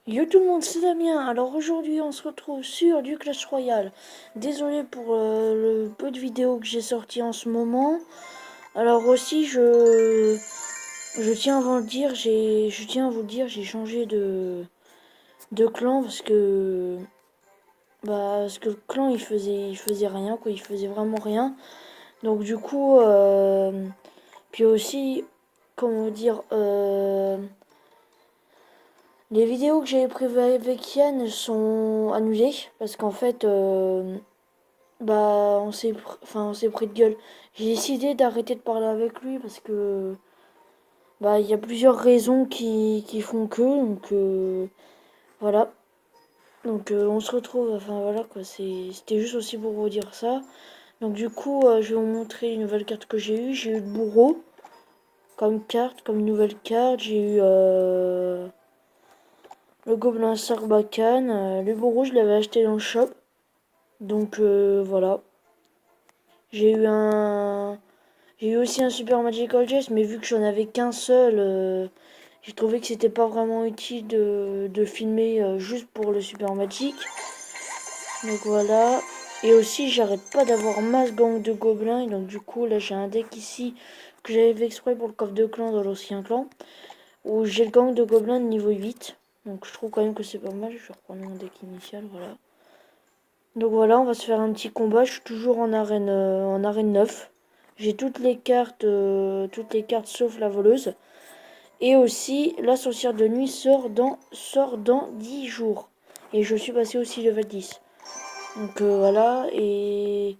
Yo tout le monde, c'est Damien. Alors aujourd'hui on se retrouve sur du Clash Royale. Désolé pour le peu de vidéos que j'ai sorti en ce moment. Alors aussi je tiens à vous le dire, j'ai changé de clan parce que le clan il faisait rien quoi, il faisait vraiment rien. Donc du coup puis aussi comment dire les vidéos que j'avais prévues avec Yann sont annulées parce qu'en fait, on s'est pris de gueule. J'ai décidé d'arrêter de parler avec lui parce que il y a plusieurs raisons qui font que donc voilà. Donc on se retrouve, enfin voilà quoi. C'était juste aussi pour vous dire ça. Donc du coup, je vais vous montrer une nouvelle carte que j'ai eue. J'ai eu le bourreau comme carte, comme nouvelle carte. J'ai eu le gobelin Sarbacane. Le bourreau, je l'avais acheté dans le shop. Donc voilà. J'ai eu un. J'ai eu aussi un Super Magical Chess, mais vu que j'en avais qu'un seul, j'ai trouvé que c'était pas vraiment utile de filmer juste pour le Super Magic. Donc voilà. Et aussi, j'arrête pas d'avoir masse gang de gobelins. Et donc du coup, là j'ai un deck ici que j'avais fait exprès pour le coffre de clan dans l'ancien clan. Où j'ai le gang de gobelins de niveau 8. Donc je trouve quand même que c'est pas mal. Je vais reprendre mon deck initial, voilà. Donc voilà, on va se faire un petit combat. Je suis toujours en arène 9. J'ai toutes les cartes sauf la voleuse. Et aussi, la sorcière de nuit sort dans 10 jours. Et je suis passé aussi level 10. Donc voilà, et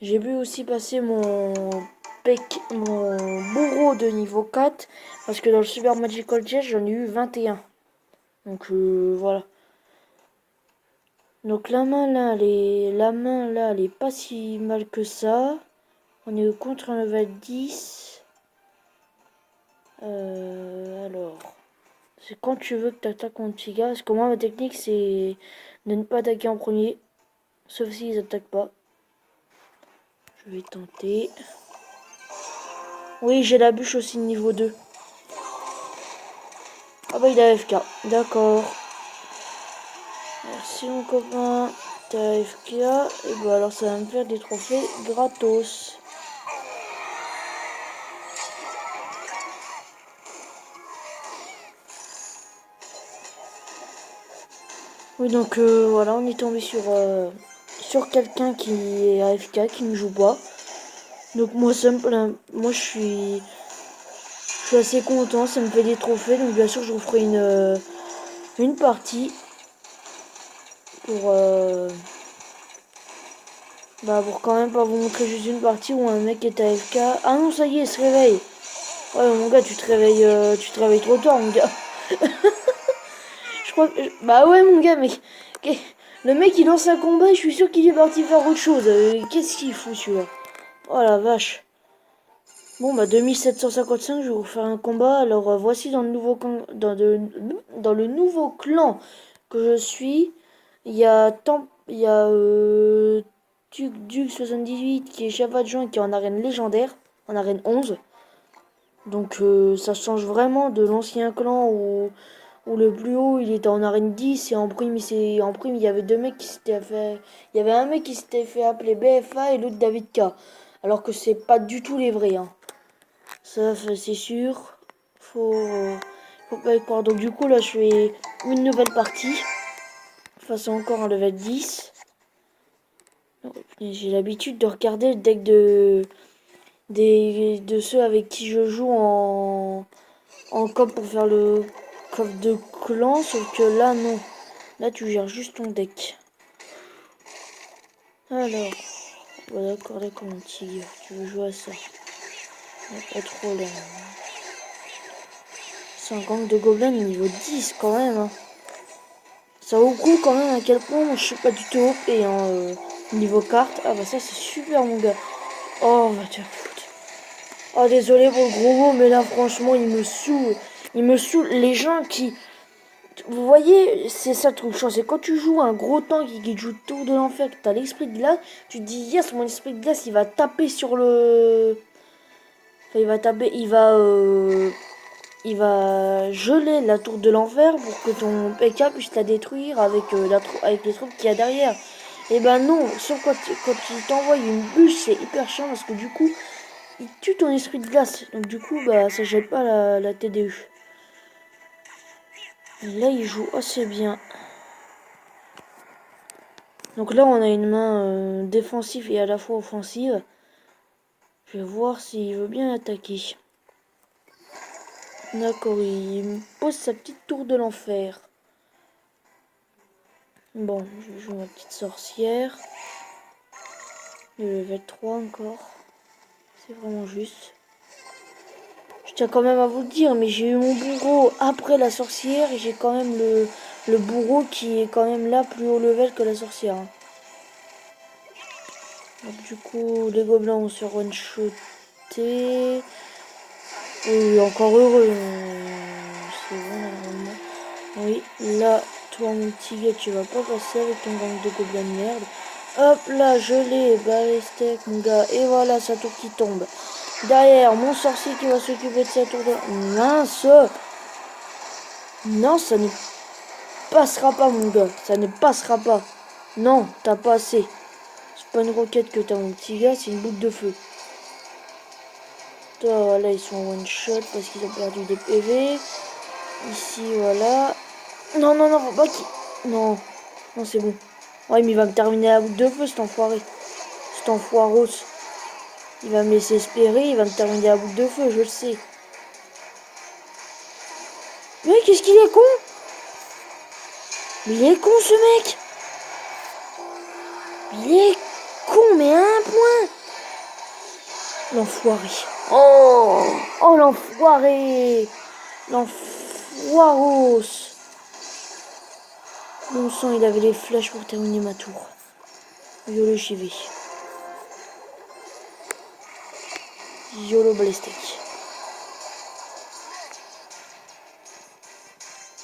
j'ai pu aussi passer mon bourreau de niveau 4. Parce que dans le Super Magical Jet, j'en ai eu 21. Donc voilà. Donc la main là, elle est pas si mal que ça. On est contre un level 10. Alors, c'est quand tu veux que tu attaques contre petit gars. Parce que moi, ma technique, c'est de ne pas attaquer en premier. Sauf s'ils attaquent pas. Je vais tenter. Oui, j'ai la bûche aussi de niveau 2. Ah bah, il a FK. D'accord. Merci, mon copain. T'as AFK. Et bah, alors, ça va me faire des trophées gratos. Oui, donc voilà, on est tombé sur quelqu'un qui est AFK, qui ne joue pas. Donc moi je suis assez content, ça me fait des trophées, donc bien sûr je vous ferai une partie pour, pour quand même pas vous montrer juste une partie où un mec est AFK. Ah non, ça y est, il se réveille. Ouais, mon gars, tu te réveilles trop tard, mon gars. Je crois que, bah ouais, mon gars, mais le mec il lance un combat, je suis sûr qu'il est parti faire autre chose. Qu'est-ce qu'il fout celui-là? Oh la vache. Bon bah 2755, je vais vous faire un combat. Alors voici dans le nouveau clan que je suis. Il y a Duc 78 qui est chef adjoint qui est en arène légendaire, en arène 11. Donc ça change vraiment de l'ancien clan où le plus haut il était en arène 10 et en prime il y avait deux mecs qui s'étaient fait. Il y avait un mec qui s'était fait appeler BFA et l'autre David K. Alors que c'est pas du tout les vrais, hein. Ça, c'est sûr. Faut, faut pas y croire. Donc, du coup, là, je fais une nouvelle partie. Face à encore un level 10. J'ai l'habitude de regarder le deck de ceux avec qui je joue en coop pour faire le coffre de clan. Sauf que là, non. Là, tu gères juste ton deck. Alors, d'accord, mon tigre. Tu veux jouer à ça. Pas trop là. C'est un gang de gobelins niveau 10 quand même, hein. Ça vaut le coup quand même à quel point je suis pas du tout OP hein, niveau carte. Ah bah ça c'est super mon gars. Oh va te faire foutre. Oh désolé pour le gros mot mais là franchement il me saoule. Il me saoule les gens qui. Vous voyez, c'est ça le truc chiant. C'est quand tu joues un gros tank qui joue tour de l'enfer, que t'as l'esprit de glace, tu te dis yes mon esprit de glace il va taper sur le. Enfin il va taper. il va geler la tour de l'enfer pour que ton PK puisse la détruire avec, avec les troupes qu'il y a derrière. Et ben non, sauf quand il t'envoie une bûche, c'est hyper chiant parce que du coup, il tue ton esprit de glace. Donc du coup, bah ça jette pas la TDU. Et là, il joue assez bien. Donc là, on a une main défensive et à la fois offensive. Je vais voir s'il veut bien attaquer. D'accord, il pose sa petite tour de l'enfer. Bon, je vais jouer ma petite sorcière. Le level 3 encore. C'est vraiment juste. Je tiens quand même à vous le dire, mais j'ai eu mon bourreau après la sorcière et j'ai quand même le bourreau qui est quand même là plus haut level que la sorcière. Donc, du coup, les gobelins vont se one-shotter. Oui, encore heureux. C'est bon, normalement. Oui, là, toi, mon petit gars, tu vas pas passer avec ton gang de gobelins de merde. Hop là, je l'ai, balistek, mon gars. Et voilà, sa tour qui tombe. Derrière, mon sorcier qui va s'occuper de sa tour de... Mince! Non, ça ne passera pas, mon gars. Ça ne passera pas. Non, t'as pas assez. C'est pas une roquette que t'as, mon petit gars, c'est une boule de feu. Toi, voilà, ils sont en one shot parce qu'ils ont perdu des PV. Ici, voilà. Non, non, non, faut pas qu'il... Non, non, c'est bon. Ouais, mais il va me terminer la boule de feu, cet enfoiré. Cet enfoiros. Il va me laisser espérer, il va me terminer la boule de feu, je le sais. Mais qu'est-ce qu'il est con? Mais il est con, ce mec. Il est con, mais à un point. L'enfoiré. Oh, oh l'enfoiré. L'enfoiros. Bon sang, il avait les flèches pour terminer ma tour. YOLO j'y vais. YOLO balistique.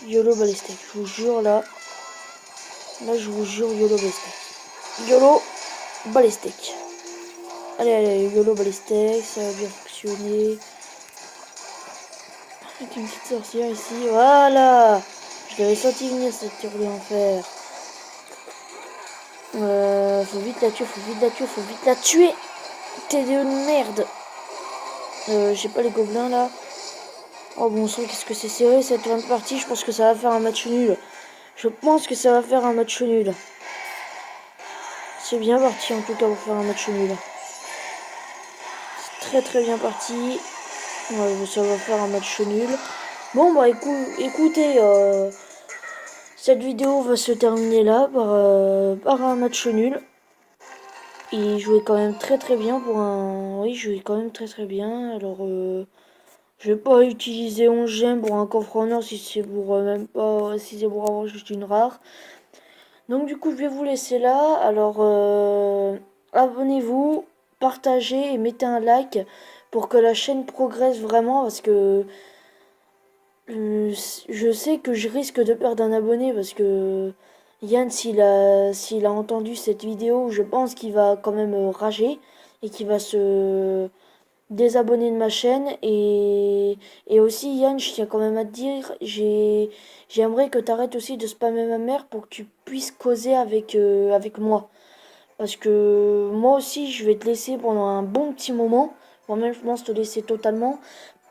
YOLO balistique. Je vous jure là. Là je vous jure YOLO balistique. YOLO balistique. Allez, allez, YOLO balistique. Ça va bien fonctionner. Avec une petite sorcière ici. Voilà. Je l'avais senti venir cette tour de l'enfer. Faut vite la tuer, faut vite la tuer, faut vite la tuer. T'es de merde. J'ai pas les gobelins là. Oh bon sang, qu'est-ce que c'est serré cette fin de partie. Je pense que ça va faire un match nul. Je pense que ça va faire un match nul. C'est bien parti en tout cas pour faire un match nul. C'est très très bien parti. Ouais, ça va faire un match nul. Bon bah écoutez, cette vidéo va se terminer là par un match nul. Il jouait quand même très très bien pour un... Oui, il jouait quand même très très bien. Alors, je vais pas utiliser 11 gemmes pour un coffre en or si c'est pour même pas... Si c'est pour avoir juste une rare. Donc du coup, je vais vous laisser là. Alors, abonnez-vous, partagez et mettez un like pour que la chaîne progresse vraiment parce que... je sais que je risque de perdre un abonné parce que Yann, s'il a entendu cette vidéo, je pense qu'il va quand même rager et qu'il va se désabonner de ma chaîne. Et aussi, Yann, je tiens quand même à te dire, j'aimerais que tu arrêtes aussi de spammer ma mère pour que tu puisses causer avec moi. Parce que moi aussi, je vais te laisser pendant un bon petit moment. Moi-même, je pense te laisser totalement.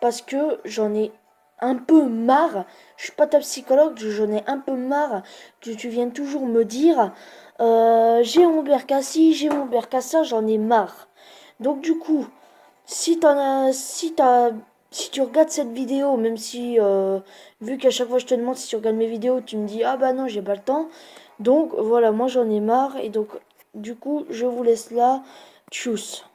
Parce que j'en ai un peu marre. Je suis pas ta psychologue, j'en ai un peu marre que tu viennes toujours me dire j'ai mon bercassi, j'ai mon bercassa, j'en ai marre. Donc du coup, si tu regardes cette vidéo, même si vu qu'à chaque fois je te demande si tu regardes mes vidéos, tu me dis ah bah non j'ai pas le temps. Donc voilà, moi j'en ai marre et donc du coup je vous laisse là. Tchuss.